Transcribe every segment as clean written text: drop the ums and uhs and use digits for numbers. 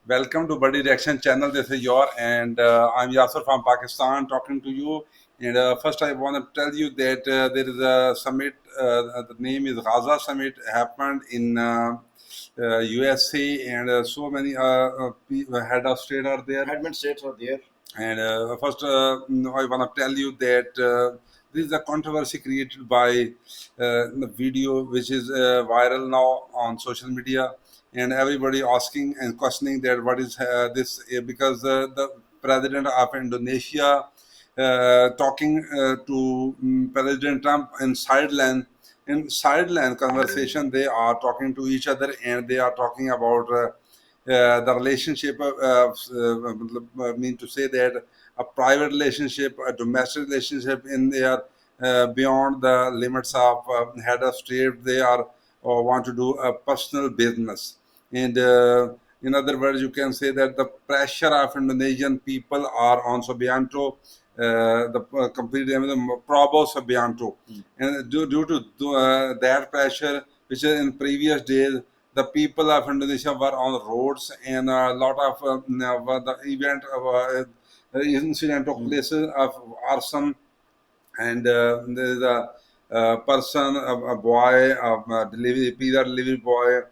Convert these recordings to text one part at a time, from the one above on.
Welcome to Buddy Reaction channel. This is your and I'm Yasser from Pakistan talking to you. And first, I want to tell you that there is a summit. The name is Gaza Summit. Happened in USA, and so many head of state are there. Admin states are there. And first, I want to tell you that this is a controversy created by the video which is viral now on social media, and everybody asking and questioning that what is this because the president of Indonesia talking to President Trump in sideline conversation, they are talking to each other and they are talking about the relationship. Mean to say that a private relationship, a domestic relationship, in their beyond the limits of head of state, they are or want to do a personal business. And in other words, you can say that the pressure of Indonesian people are on Subianto, the complete name is Prabowo Subianto. And due to that pressure, which is in previous days, the people of Indonesia were on roads, and a lot of the event of incident took place of arson, and there is a person, a boy, a delivery pizza delivery boy,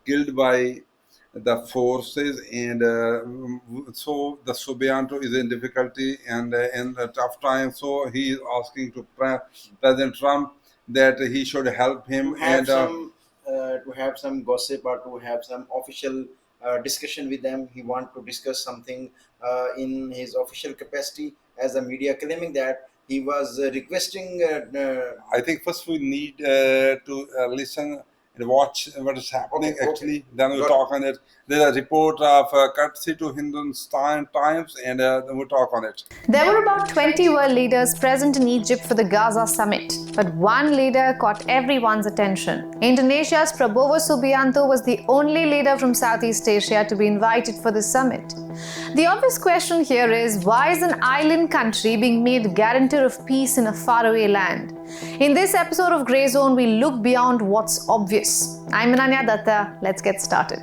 killed by the forces, and so the Subianto is in difficulty and in a tough time. So he is asking to President Trump that he should help him To have some gossip or to have some official discussion with them. He want to discuss something in his official capacity as a media, claiming that he was requesting. I think first we need to listen and watch what is happening actually. Then we'll talk on it. There's a report of courtesy to Hindustan Times, and then we'll talk on it. There were about 20 world leaders present in Egypt for the Gaza summit, but one leader caught everyone's attention. Indonesia's Prabowo Subianto was the only leader from Southeast Asia to be invited for the summit. The obvious question here is, why is an island country being made guarantor of peace in a faraway land? In this episode of Grey Zone, we look beyond what's obvious. I'm Ananya Datta. Let's get started.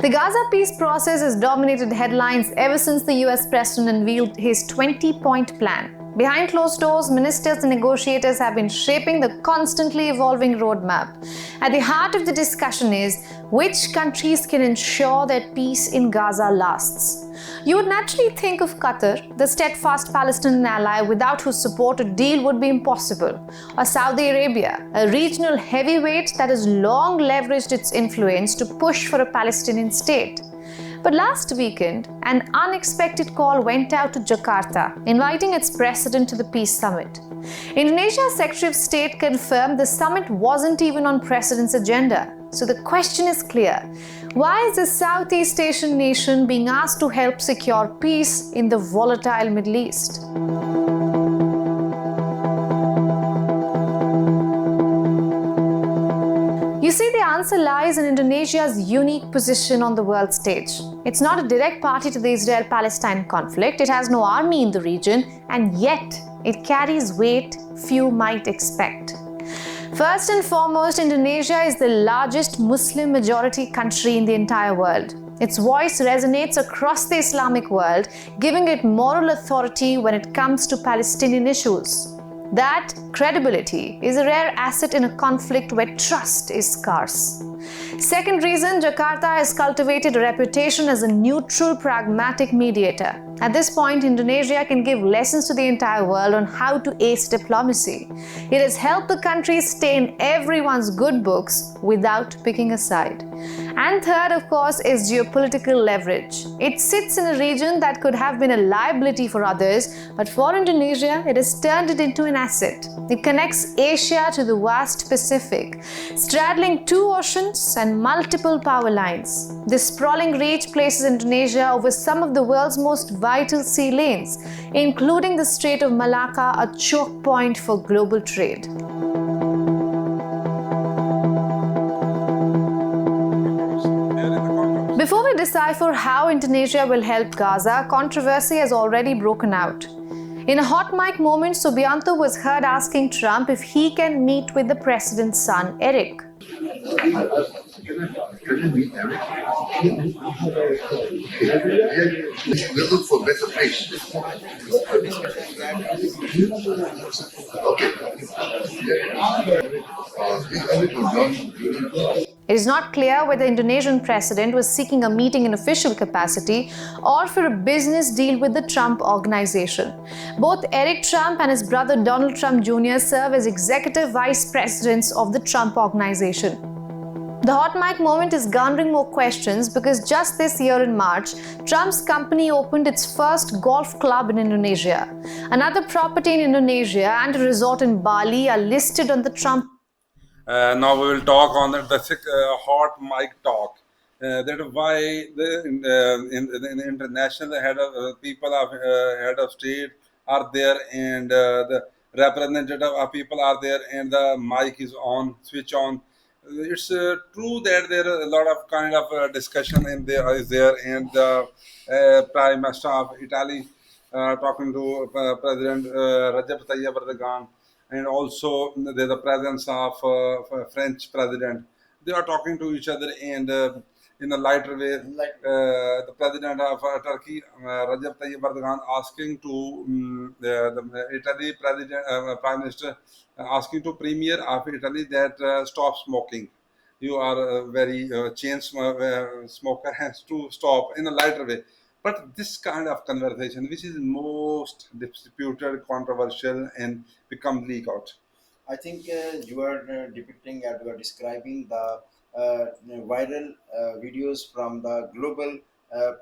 The Gaza peace process has dominated headlines ever since the US president unveiled his 20-point plan. Behind closed doors, ministers and negotiators have been shaping the constantly evolving roadmap. At the heart of the discussion is which countries can ensure that peace in Gaza lasts. You would naturally think of Qatar, the steadfast Palestinian ally without whose support a deal would be impossible, or Saudi Arabia, a regional heavyweight that has long leveraged its influence to push for a Palestinian state. But last weekend, an unexpected call went out to Jakarta, inviting its president to the peace summit. Indonesia's Secretary of State confirmed the summit wasn't even on president's agenda. So the question is clear. Why is a Southeast Asian nation being asked to help secure peace in the volatile Middle East? You see, the answer lies in Indonesia's unique position on the world stage. It's not a direct party to the Israel-Palestine conflict, it has no army in the region, and yet it carries weight few might expect. First and foremost, Indonesia is the largest Muslim-majority country in the entire world. Its voice resonates across the Islamic world, giving it moral authority when it comes to Palestinian issues. That credibility is a rare asset in a conflict where trust is scarce. Second reason, Jakarta has cultivated a reputation as a neutral, pragmatic mediator. At this point, Indonesia can give lessons to the entire world on how to ace diplomacy. It has helped the country stay in everyone's good books without picking a side. And third, of course, is geopolitical leverage. It sits in a region that could have been a liability for others, but for Indonesia, it has turned it into an asset. It connects Asia to the vast Pacific, straddling two oceans and multiple power lines. This sprawling reach places Indonesia over some of the world's most vital sea lanes, including the Strait of Malacca, a choke point for global trade. Before we decipher how Indonesia will help Gaza, controversy has already broken out. In a hot mic moment, Subianto was heard asking Trump if he can meet with the president's son, Eric. Can you meet Eric? We look for better place. The discussion that Okay. Is Eric done? It is not clear whether the Indonesian president was seeking a meeting in official capacity or for a business deal with the Trump organization. Both Eric Trump and his brother Donald Trump Jr. serve as executive vice presidents of the Trump organization. The hot mic moment is garnering more questions because just this year in March, Trump's company opened its first golf club in Indonesia. Another property in Indonesia and a resort in Bali are listed on the Trump. Now we will talk on the hot mic talk. That why in the international head of people of head of state are there, and the representative of people are there, and the mic is on, switch on. It's true that there are a lot of kind of discussion in there is there, and the Prime Minister of Italy talking to President Recep Tayyip Erdogan, and also there's the presence of French president. They are talking to each other, and in a lighter way, like the president of Turkey, Recep Tayyip Erdogan, asking to the Italy president, prime minister, asking to premier of Italy that stop smoking. You are a very smoker, has to stop in a lighter way. But this kind of conversation, which is most disputed, controversial, and become leak out. I think you are depicting and you are describing the viral videos from the global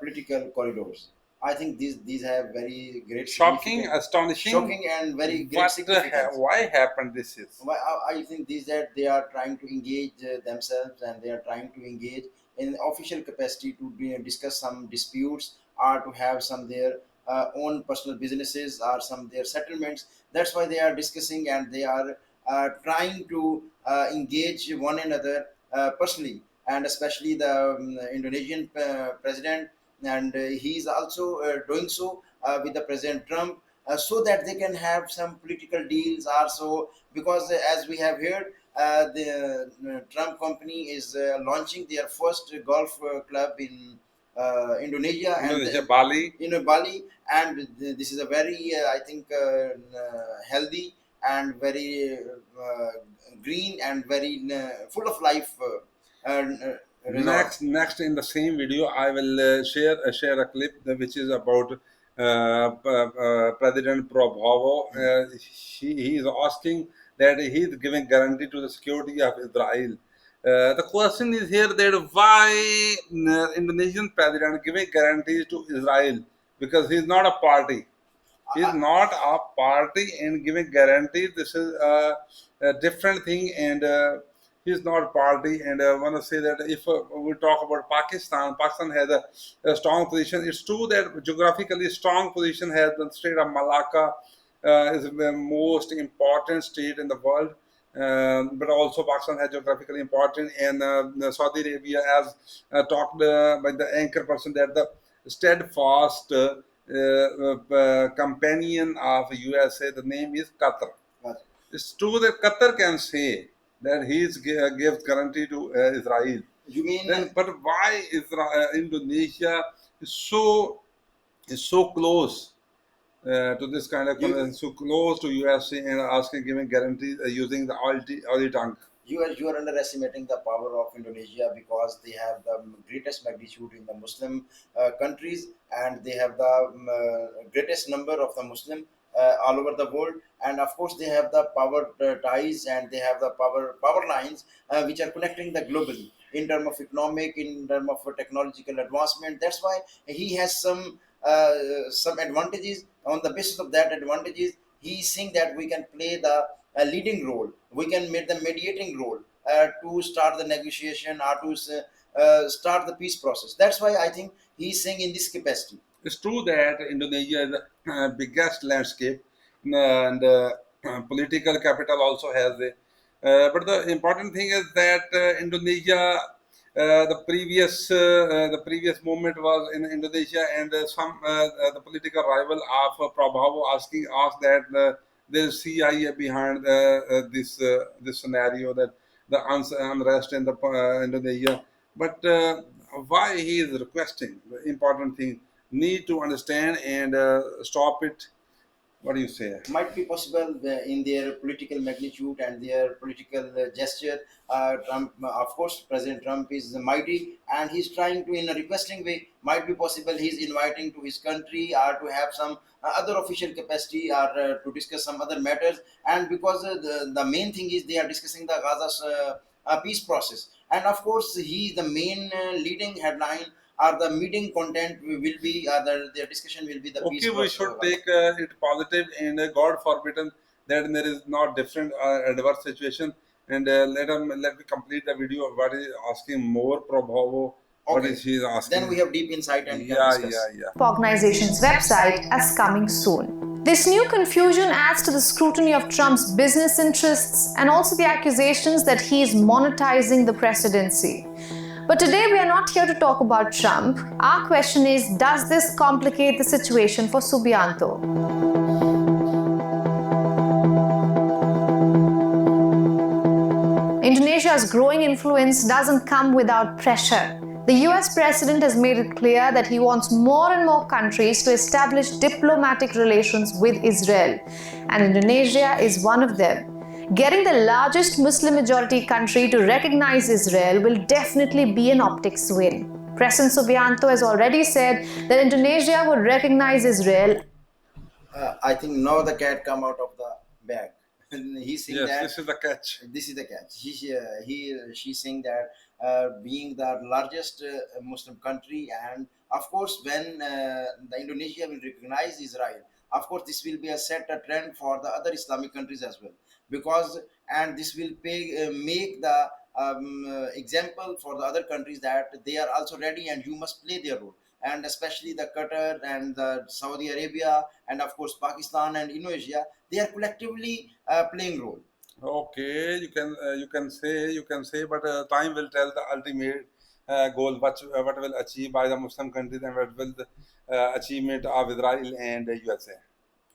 political corridors. I think these have very great Shocking, significance, astonishing. shocking and very great What significance. why happened this is? Why I think these that they are trying to engage themselves, and they are trying to engage in official capacity to discuss some disputes or to have some their own personal businesses or some their settlements. That's why they are discussing, and they are trying to engage one another personally, and especially the Indonesian president, and he is also doing so with the President Trump, so that they can have some political deals also, because as we have heard, the Trump company is launching their first golf club in Indonesia, and Indonesia, Bali. Bali, and this is a very I think healthy and very green and very full of life resort. Next in the same video, I will share a clip which is about President Prabowo. He is asking that he is giving guarantee to the security of Israel. The question is here that why Indonesian president giving guarantees to Israel, because he is not a party. He is not a party and giving guarantees. This is a different thing, and he is not party. And I want to say that if we talk about Pakistan, Pakistan has a strong position. It's true that geographically strong position has the state of Malacca, is the most important state in the world. But also Pakistan has geographically important, and Saudi Arabia, as talked by the anchor person, that the steadfast companion of USA, the name is Qatar. It's true that Qatar can say that he gives guarantee to Israel. You mean Then, but why Indonesia is so close to this kind of so close to USA and asking giving guarantees using the oil tank? you are underestimating the power of Indonesia, because they have the greatest magnitude in the Muslim countries, and they have the greatest number of the Muslim all over the world, and of course they have the power ties, and they have the power lines which are connecting the globally in terms of economic, in terms of technological advancement. That's why he has some advantages. On the basis of that advantages, he is saying that we can play the leading role, we can make the mediating role to start the negotiation or to start the peace process. That's why I think he is saying in this capacity. It's true that Indonesia is the biggest landscape, and political capital also has it. But the important thing is that Indonesia the previous movement was in Indonesia, and the political rival of Prabowo asked that there's CIA behind this scenario, that the unrest in the Indonesia. But why he is requesting the important thing, need to understand and stop it. What do you say? Might be possible in their political magnitude and their political gesture. Trump, of course, President Trump is mighty, and he's trying to, in a requesting way, might be possible he's inviting to his country or to have some other official capacity, or to discuss some other matters. And because the main thing is they are discussing the Gaza's peace process, and of course, he the main leading headline or the meeting content will be, their discussion will be the peace Okay, we process should of Gaza. take it positive, and God forbidden that there is not different adverse situation. And let me complete the video of what is asking more Prabhavo. What Okay, is he then we asking? have deep insight and can Yeah, yeah, discuss. yeah. Organization's website as coming soon. This new confusion adds to the scrutiny of Trump's business interests and also the accusations that he is monetizing the presidency. But today we are not here to talk about Trump. Our question is, does this complicate the situation for Subianto? Indonesia's growing influence doesn't come without pressure. The US president has made it clear that he wants more and more countries to establish diplomatic relations with Israel, and Indonesia is one of them. Getting the largest Muslim majority country to recognize Israel will definitely be an optics win. President Subianto has already said that Indonesia would recognize Israel. I think now the cat come out of the bag. And he's saying Yes, that this is the catch. this is the catch. She's saying that being the largest Muslim country, and of course, when the Indonesia will recognize Israel, of course, this will be a set a trend for the other Islamic countries as well, because and this will make the example for the other countries that they are also ready and you must play their role, and especially the Qatar and the Saudi Arabia and of course Pakistan and Indonesia, they are collectively playing role. Okay, you can say, but time will tell the ultimate goal, what will achieve by the Muslim countries, and what will the achievement of Israel and USA.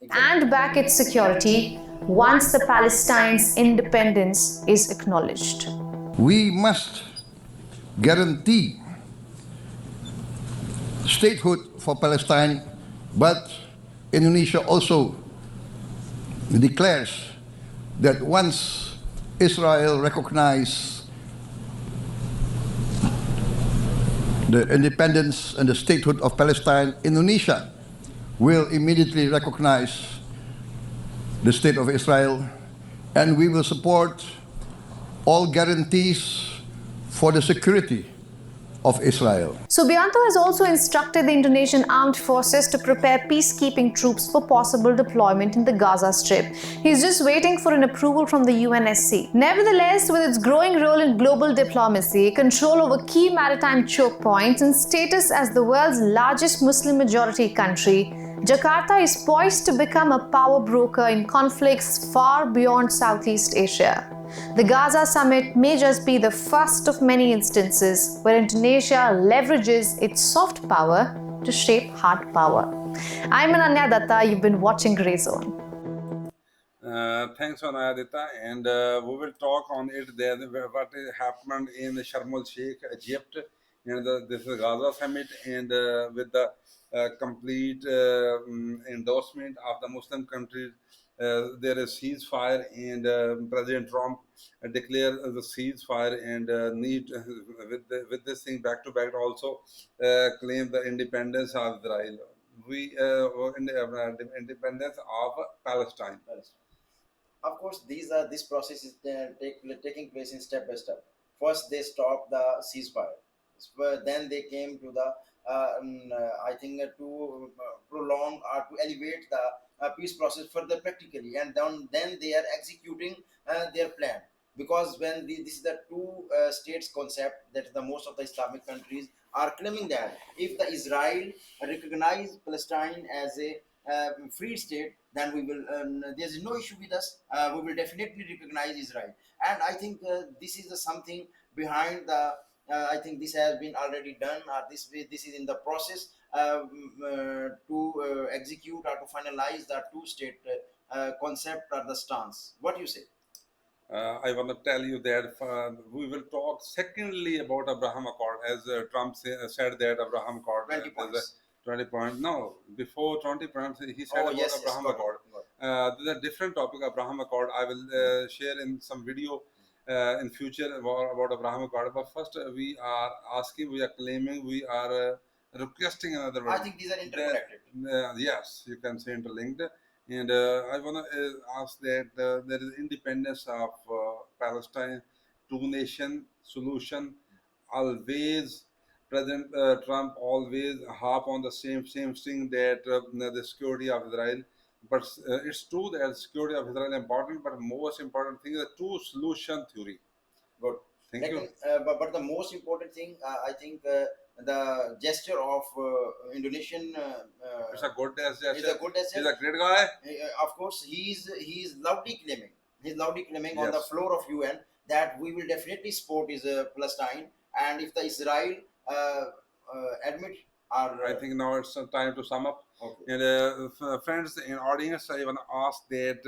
Exactly. And back its security once the Palestine's independence is acknowledged. We must guarantee statehood for Palestine, but Indonesia also declares that once Israel recognizes the independence and the statehood of Palestine, Indonesia will immediately recognize the state of Israel, and we will support all guarantees for the security of Israel. Subianto has also instructed the Indonesian armed forces to prepare peacekeeping troops for possible deployment in the Gaza Strip. He's just waiting for an approval from the UNSC. Nevertheless, with its growing role in global diplomacy, control over key maritime choke points, and status as the world's largest Muslim majority country, Jakarta is poised to become a power broker in conflicts far beyond Southeast Asia. The Gaza summit may just be the first of many instances where Indonesia leverages its soft power to shape hard power. I'm Ananya Datta, you've been watching Grey Zone. Thanks, Anayadita, and we will talk on it there. What happened in Sharm el Sheikh, Egypt, and this is Gaza summit, and with the complete endorsement of the Muslim countries, there is ceasefire, and President Trump declare the ceasefire, and need with this thing back to back also claim the independence of Israel. We independence of Palestine. Of course, this process is taking place in step by step. First, they stopped the ceasefire. Then they came to the I think to prolong or to elevate the peace process further practically, and then they are executing their plan. Because when this is the two states concept that the most of the Islamic countries are claiming, that if the Israel recognize Palestine as a free state, then we will. There's no issue with us. We will definitely recognize Israel, and I think this is the something behind the I think this has been already done, or this is in the process to execute or to finalize the two-state concept or the stance. What do you say? I want to tell you that we will talk secondly about Abraham Accord, as Trump said that Abraham Accord 20 is a points. 20 point. No, before 20 points, he said Oh, about yes, yes, Abraham got it, Accord. got it. There's a different topic, Abraham Accord. I will share in some video in future about Abraham Accord. But first, we are asking, we are claiming, we are requesting another I word. think these are interconnected. Yes, you can say interlinked. And I want to ask that there is independence of Palestine, two-nation solution. Always, President Trump always harp on the same thing that the security of Israel. But it's true that security of Israel is important, but most important thing is the two-solution theory. Good. Thank Like, you. but the most important thing, I think, the gesture of Indonesian It's a good gesture. is a good gesture. He's a great guy. Of course, he's loudly claiming. He's loudly claiming on the Yes. floor of UN that we will definitely support is Palestine, and if the Israel admit or I think now it's time to sum up. okay. And friends in audience, I want to ask that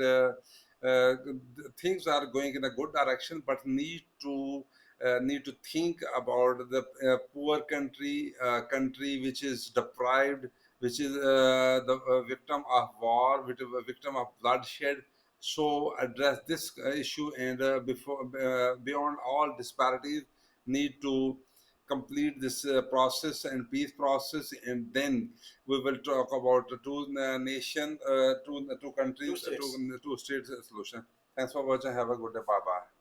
things are going in a good direction, but need to think about the poor country which is deprived, which is the victim of war, which is a victim of bloodshed. So address this issue, and beyond all disparities, need to complete this process and peace process, and then we will talk about the two countries, Two states. two states solution. Thanks for watching. Have a good day. Bye bye.